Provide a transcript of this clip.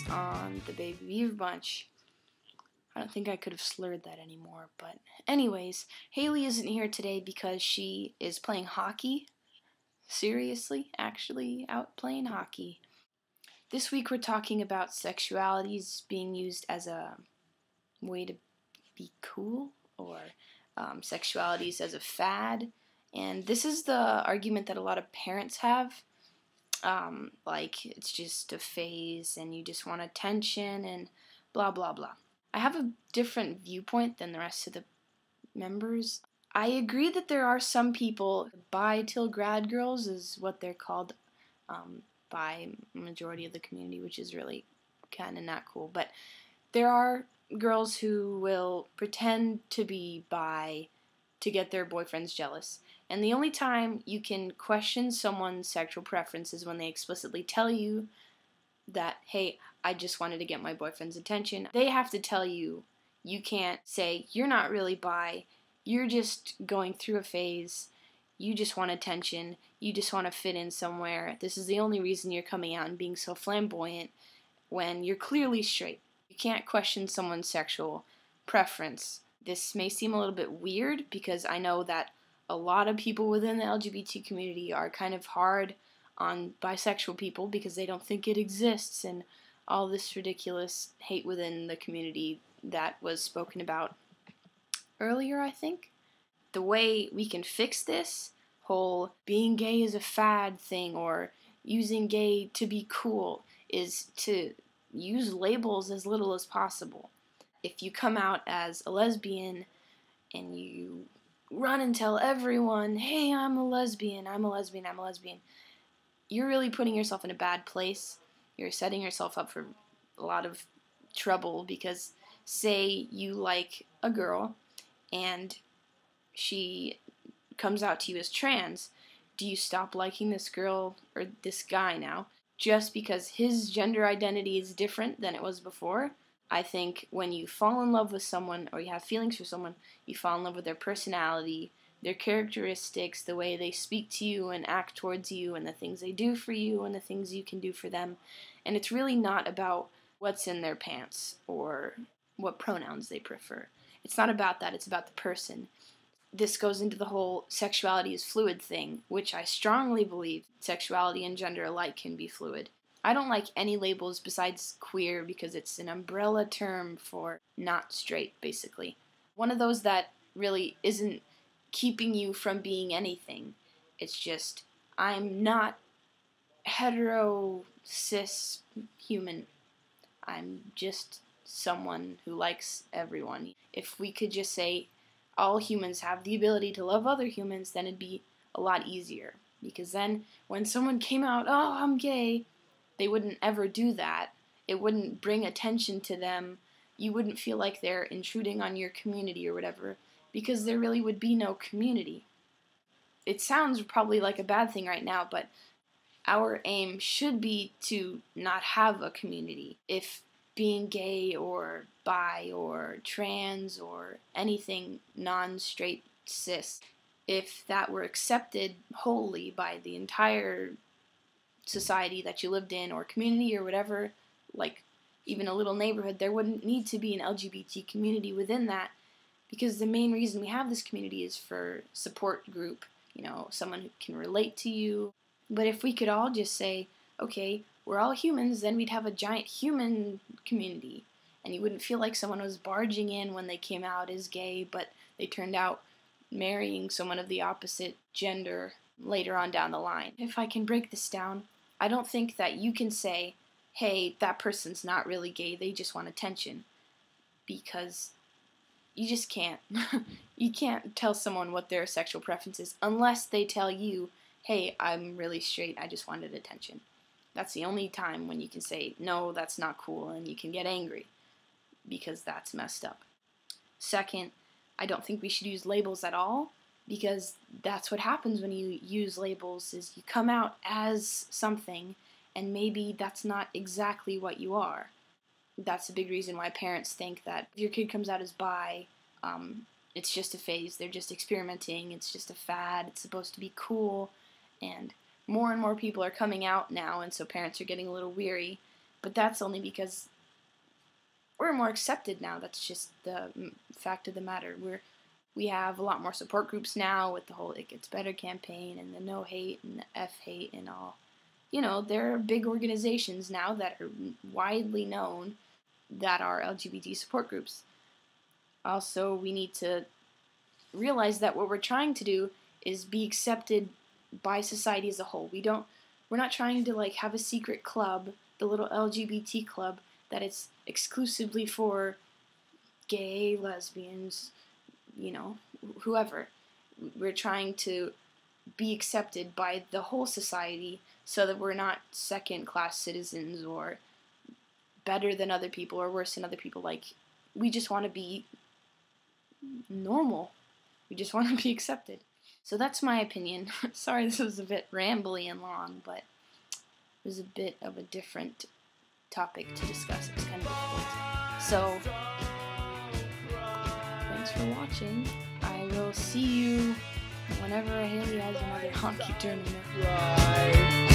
on the Baby Beaver Bunch. I don't think I could have slurred that anymore, but anyways, Haley isn't here today because she is playing hockey. Seriously, actually out playing hockey. This week we're talking about sexualities being used as a way to be cool, or sexualities as a fad. And this is the argument that a lot of parents have. Like, it's just a phase and you just want attention and blah blah blah. I have a different viewpoint than the rest of the members. I agree that there are some people, bi till grad girls is what they're called by majority of the community, which is really kind of not cool. But there are girls who will pretend to be bi to get their boyfriends jealous. And the only time you can question someone's sexual preference is when they explicitly tell you that, hey, I just wanted to get my boyfriend's attention. They have to tell you. You can't say, you're not really bi, you're just going through a phase, you just want attention, you just want to fit in somewhere. This is the only reason you're coming out and being so flamboyant when you're clearly straight. You can't question someone's sexual preference. This may seem a little bit weird because I know that a lot of people within the LGBT community are kind of hard on bisexual people because they don't think it exists, and all this ridiculous hate within the community that was spoken about earlier, I think. The way we can fix this whole being gay is a fad thing, or using gay to be cool, is to use labels as little as possible. If you come out as a lesbian and you run and tell everyone, hey, I'm a lesbian, I'm a lesbian, I'm a lesbian, you're really putting yourself in a bad place. You're setting yourself up for a lot of trouble because, say you like a girl and she comes out to you as trans. Do you stop liking this girl or this guy now just because his gender identity is different than it was before? I think when you fall in love with someone or you have feelings for someone, you fall in love with their personality, their characteristics, the way they speak to you and act towards you, and the things they do for you and the things you can do for them. And it's really not about what's in their pants or what pronouns they prefer. It's not about that, it's about the person. This goes into the whole sexuality is fluid thing, which I strongly believe sexuality and gender alike can be fluid. I don't like any labels besides queer because it's an umbrella term for not straight, basically. One of those that really isn't keeping you from being anything. It's just, I'm not hetero, cis, human. I'm just someone who likes everyone. If we could just say all humans have the ability to love other humans, then it'd be a lot easier. Because then when someone came out, oh, I'm gay, they wouldn't ever do that. It wouldn't bring attention to them. You wouldn't feel like they're intruding on your community or whatever, because there really would be no community. It sounds probably like a bad thing right now, but our aim should be to not have a community. If being gay or bi or trans or anything non-straight cis, if that were accepted wholly by the entire society that you lived in or community or whatever, like even a little neighborhood, there wouldn't need to be an LGBT community within that, because the main reason we have this community is for support group, someone who can relate to you. But if we could all just say, okay, we're all humans, then we'd have a giant human community, and you wouldn't feel like someone was barging in when they came out as gay, but they turned out marrying someone of the opposite gender later on down the line. If I can break this down, I don't think that you can say, hey, that person's not really gay, they just want attention, because you just can't. You can't tell someone what their sexual preference is unless they tell you, hey, I'm really straight, I just wanted attention. That's the only time when you can say, no, that's not cool, and you can get angry, because that's messed up. Second, I don't think we should use labels at all, because that's what happens when you use labels, is you come out as something, and maybe that's not exactly what you are. That's a big reason why parents think that if your kid comes out as bi, it's just a phase, they're just experimenting, it's just a fad, it's supposed to be cool, and more people are coming out now, and so parents are getting a little weary. But that's only because we're more accepted now. That's just the fact of the matter. We have a lot more support groups now with the whole It Gets Better campaign and the No Hate and the F Hate and all. You know, there are big organizations now that are widely known that are LGBT support groups. Also, we need to realize that what we're trying to do is be accepted by society as a whole. We're not trying to like have a secret club, the little LGBT club, that it's exclusively for gay, lesbians, you know, whoever. We're trying to be accepted by the whole society so that we're not second-class citizens or better than other people or worse than other people. Like, we just want to be normal. We just want to be accepted. So that's my opinion. Sorry this was a bit rambly and long, but it was a bit of a different topic to discuss. It was kind of difficult. So, thanks for watching. I will see you whenever Haley has another hockey tournament.